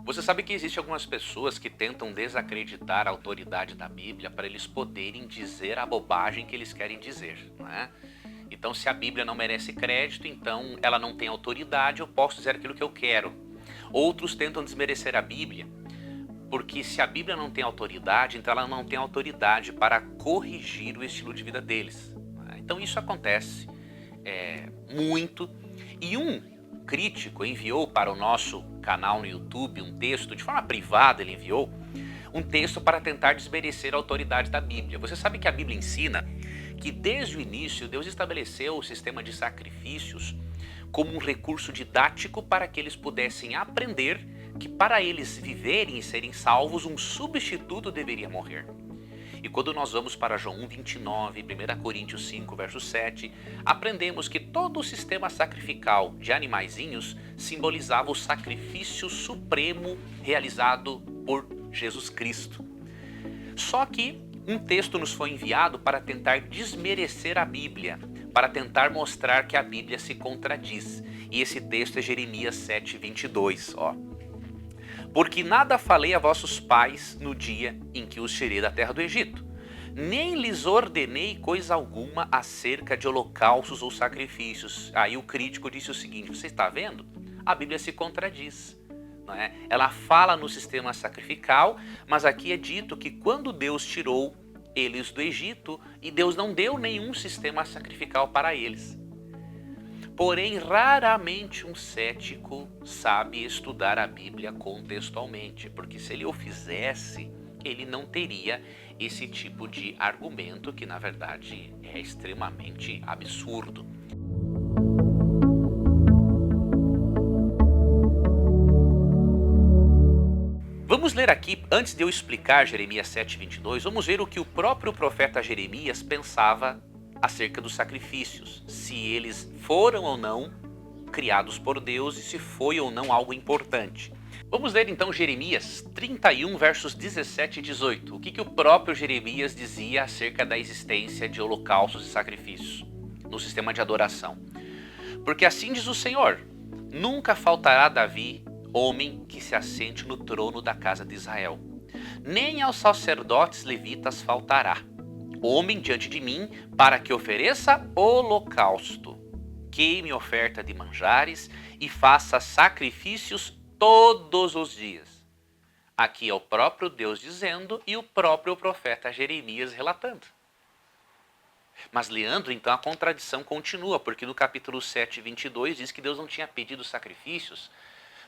Você sabe que existem algumas pessoas que tentam desacreditar a autoridade da Bíblia para eles poderem dizer a bobagem que eles querem dizer, não é? Então, se a Bíblia não merece crédito, então ela não tem autoridade, eu posso dizer aquilo que eu quero. Outros tentam desmerecer a Bíblia, porque se a Bíblia não tem autoridade, então ela não tem autoridade para corrigir o estilo de vida deles, não é? Então isso acontece muito. E um crítico enviou para o nosso canal no YouTube um texto, de forma privada ele enviou, um texto para tentar desmerecer a autoridade da Bíblia. Você sabe que a Bíblia ensina que desde o início Deus estabeleceu o sistema de sacrifícios como um recurso didático para que eles pudessem aprender que para eles viverem e serem salvos, um substituto deveria morrer. E quando nós vamos para João 1:29, 1 Coríntios 5, verso 7, aprendemos que todo o sistema sacrificial de animaizinhos simbolizava o sacrifício supremo realizado por Jesus Cristo. Só que um texto nos foi enviado para tentar desmerecer a Bíblia, para tentar mostrar que a Bíblia se contradiz. E esse texto é Jeremias 7:22, ó. Porque nada falei a vossos pais no dia em que os tirei da terra do Egito, nem lhes ordenei coisa alguma acerca de holocaustos ou sacrifícios. Aí o crítico disse o seguinte: você está vendo? A Bíblia se contradiz, não é? Ela fala no sistema sacrificial, mas aqui é dito que quando Deus tirou eles do Egito, e Deus não deu nenhum sistema sacrificial para eles. Porém, raramente um cético sabe estudar a Bíblia contextualmente, porque se ele o fizesse, ele não teria esse tipo de argumento que, na verdade, é extremamente absurdo. Vamos ler aqui, antes de eu explicar Jeremias 7:22, vamos ver o que o próprio profeta Jeremias pensava acerca dos sacrifícios, se eles foram ou não criados por Deus e se foi ou não algo importante. Vamos ler então Jeremias 31, versos 17 e 18. O que o próprio Jeremias dizia acerca da existência de holocaustos e sacrifícios no sistema de adoração. Porque assim diz o Senhor: nunca faltará a Davi homem que se assente no trono da casa de Israel, nem aos sacerdotes levitas faltará homem diante de mim para que ofereça holocausto, queime oferta de manjares e faça sacrifícios todos os dias. Aqui é o próprio Deus dizendo e o próprio profeta Jeremias relatando. Mas Leandro, então a contradição continua, porque no capítulo 7:22 diz que Deus não tinha pedido sacrifícios.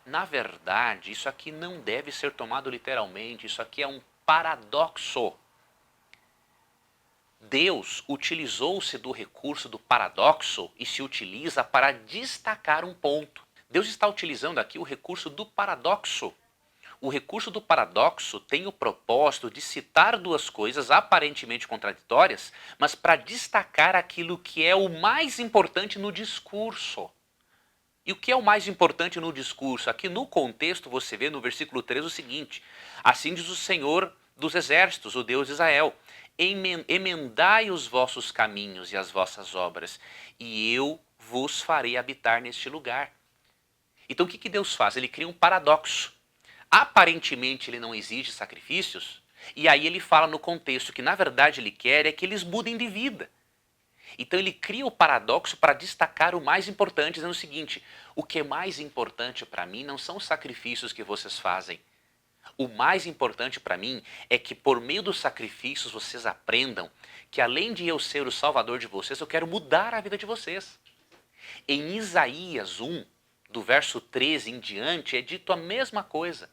Na verdade, isso aqui não deve ser tomado literalmente, isso aqui é um paradoxo. Deus utilizou-se do recurso do paradoxo e se utiliza para destacar um ponto. Deus está utilizando aqui o recurso do paradoxo. O recurso do paradoxo tem o propósito de citar duas coisas aparentemente contraditórias, mas para destacar aquilo que é o mais importante no discurso. E o que é o mais importante no discurso? Aqui no contexto você vê no versículo 3 o seguinte: assim diz o Senhor dos exércitos, o Deus de Israel: emendai os vossos caminhos e as vossas obras, e eu vos farei habitar neste lugar. Então o que Deus faz? Ele cria um paradoxo. Aparentemente ele não exige sacrifícios, e aí ele fala no contexto que na verdade ele quer é que eles mudem de vida. Então ele cria o paradoxo para destacar o mais importante, dizendo o seguinte: o que é mais importante para mim não são os sacrifícios que vocês fazem. O mais importante para mim é que por meio dos sacrifícios vocês aprendam que além de eu ser o salvador de vocês, eu quero mudar a vida de vocês. Em Isaías 1, do verso 13 em diante, é dito a mesma coisa.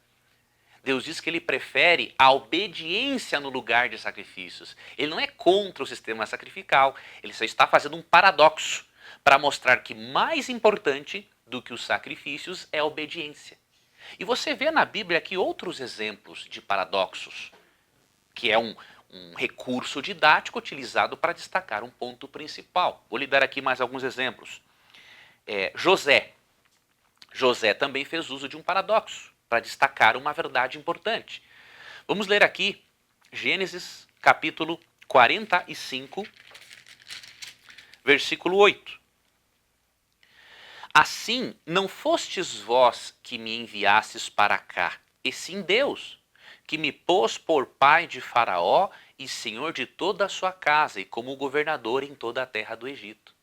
Deus diz que ele prefere a obediência no lugar de sacrifícios. Ele não é contra o sistema sacrificial, ele só está fazendo um paradoxo para mostrar que mais importante do que os sacrifícios é a obediência. E você vê na Bíblia aqui outros exemplos de paradoxos, que é um recurso didático utilizado para destacar um ponto principal. Vou lhe dar aqui mais alguns exemplos. José também fez uso de um paradoxo para destacar uma verdade importante. Vamos ler aqui Gênesis capítulo 45, versículo 8. Assim não fostes vós que me enviastes para cá, e sim Deus, que me pôs por pai de Faraó e senhor de toda a sua casa e como governador em toda a terra do Egito.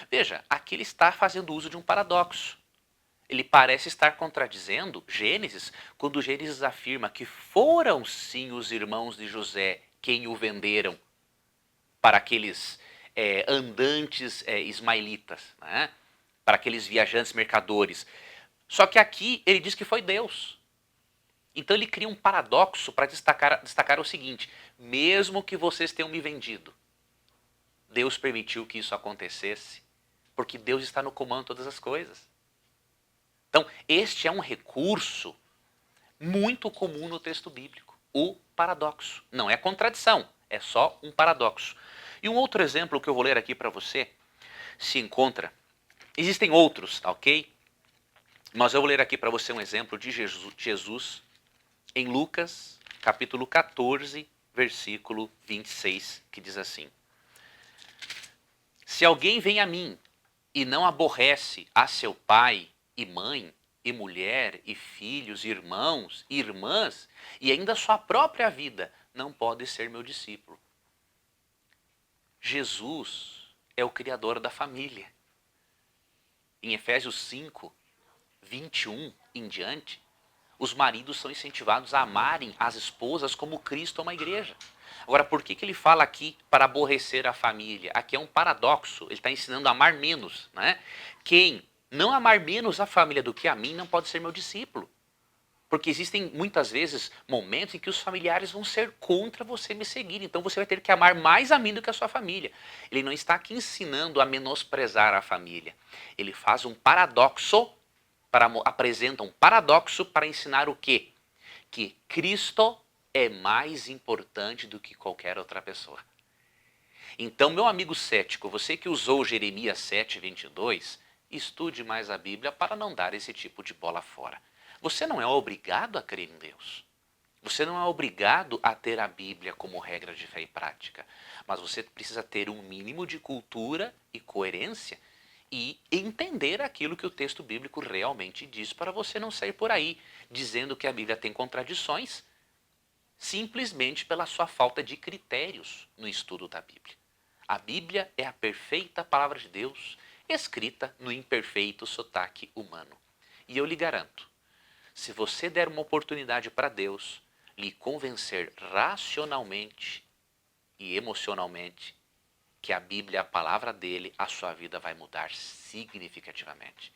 Veja, aqui ele está fazendo uso de um paradoxo. Ele parece estar contradizendo Gênesis, quando Gênesis afirma que foram sim os irmãos de José quem o venderam para aqueles andantes ismaelitas, né? Para aqueles viajantes mercadores. Só que aqui ele diz que foi Deus. Então ele cria um paradoxo para destacar o seguinte: mesmo que vocês tenham me vendido, Deus permitiu que isso acontecesse, porque Deus está no comando de todas as coisas. Então, este é um recurso muito comum no texto bíblico, o paradoxo. Não é contradição, é só um paradoxo. E um outro exemplo que eu vou ler aqui para você se encontra. Existem outros, ok? Mas eu vou ler aqui para você um exemplo de Jesus em Lucas, capítulo 14, versículo 26, que diz assim: Se alguém vem a mim e não aborrece a seu pai e mãe, e mulher, e filhos, e irmãos, e irmãs, e ainda sua própria vida, não pode ser meu discípulo. Jesus é o criador da família. Em Efésios 5, 21 em diante, os maridos são incentivados a amarem as esposas como Cristo ama a igreja. Agora, por que ele fala aqui para aborrecer a família? Aqui é um paradoxo. Ele está ensinando a amar menos, né? Quem não amar menos a família do que a mim não pode ser meu discípulo. Porque existem muitas vezes momentos em que os familiares vão ser contra você me seguir. Então você vai ter que amar mais a mim do que a sua família. Ele não está aqui ensinando a menosprezar a família. Ele faz um paradoxo, apresenta um paradoxo para ensinar o quê? Que Cristo é mais importante do que qualquer outra pessoa. Então, meu amigo cético, você que usou Jeremias 7, 22, estude mais a Bíblia para não dar esse tipo de bola fora. Você não é obrigado a crer em Deus. Você não é obrigado a ter a Bíblia como regra de fé e prática. Mas você precisa ter um mínimo de cultura e coerência e entender aquilo que o texto bíblico realmente diz, para você não sair por aí dizendo que a Bíblia tem contradições simplesmente pela sua falta de critérios no estudo da Bíblia. A Bíblia é a perfeita palavra de Deus, escrita no imperfeito sotaque humano. E eu lhe garanto, se você der uma oportunidade para Deus lhe convencer racionalmente e emocionalmente que a Bíblia é a palavra dele, a sua vida vai mudar significativamente.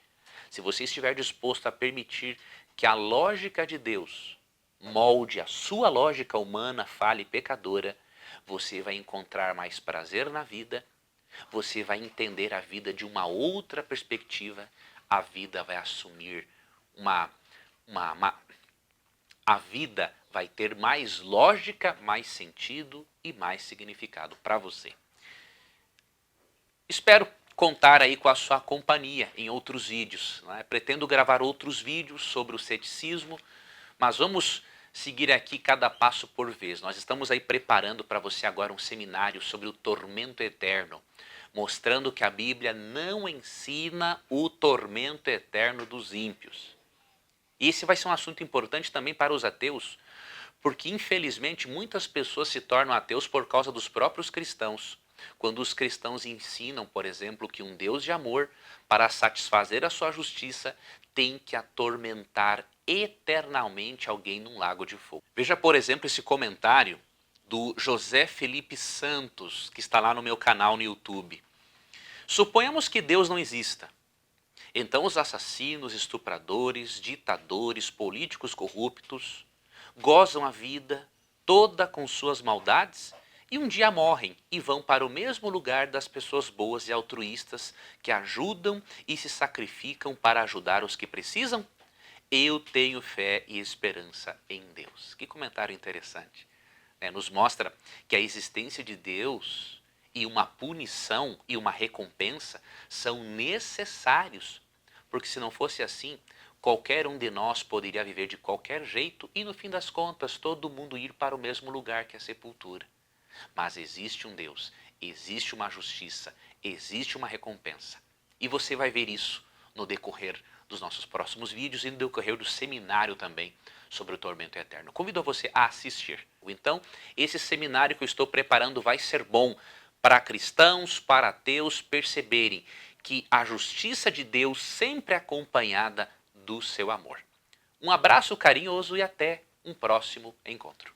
Se você estiver disposto a permitir que a lógica de Deus molde a sua lógica humana, falha e pecadora, você vai encontrar mais prazer na vida, você vai entender a vida de uma outra perspectiva, a vida vai assumir a vida vai ter mais lógica, mais sentido e mais significado para você. Espero contar aí com a sua companhia em outros vídeos, né? Pretendo gravar outros vídeos sobre o ceticismo, mas vamos seguir aqui cada passo por vez. Nós estamos aí preparando para você agora um seminário sobre o tormento eterno, mostrando que a Bíblia não ensina o tormento eterno dos ímpios. E esse vai ser um assunto importante também para os ateus, porque infelizmente muitas pessoas se tornam ateus por causa dos próprios cristãos. Quando os cristãos ensinam, por exemplo, que um Deus de amor, para satisfazer a sua justiça, tem que atormentar eternamente alguém num lago de fogo. Veja, por exemplo, esse comentário do José Felipe Santos, que está lá no meu canal no YouTube. Suponhamos que Deus não exista. Então os assassinos, estupradores, ditadores, políticos corruptos gozam a vida toda com suas maldades e um dia morrem e vão para o mesmo lugar das pessoas boas e altruístas que ajudam e se sacrificam para ajudar os que precisam? Eu tenho fé e esperança em Deus. Que comentário interessante. Nos mostra que a existência de Deus e uma punição e uma recompensa são necessários, porque se não fosse assim, qualquer um de nós poderia viver de qualquer jeito e no fim das contas todo mundo ir para o mesmo lugar que a sepultura. Mas existe um Deus, existe uma justiça, existe uma recompensa. E você vai ver isso no decorrer dos nossos próximos vídeos e no decorrer do seminário também sobre o tormento eterno. Convido a você a assistir. Então, esse seminário que eu estou preparando vai ser bom para cristãos, para ateus perceberem que a justiça de Deus sempre é acompanhada do seu amor. Um abraço carinhoso e até um próximo encontro.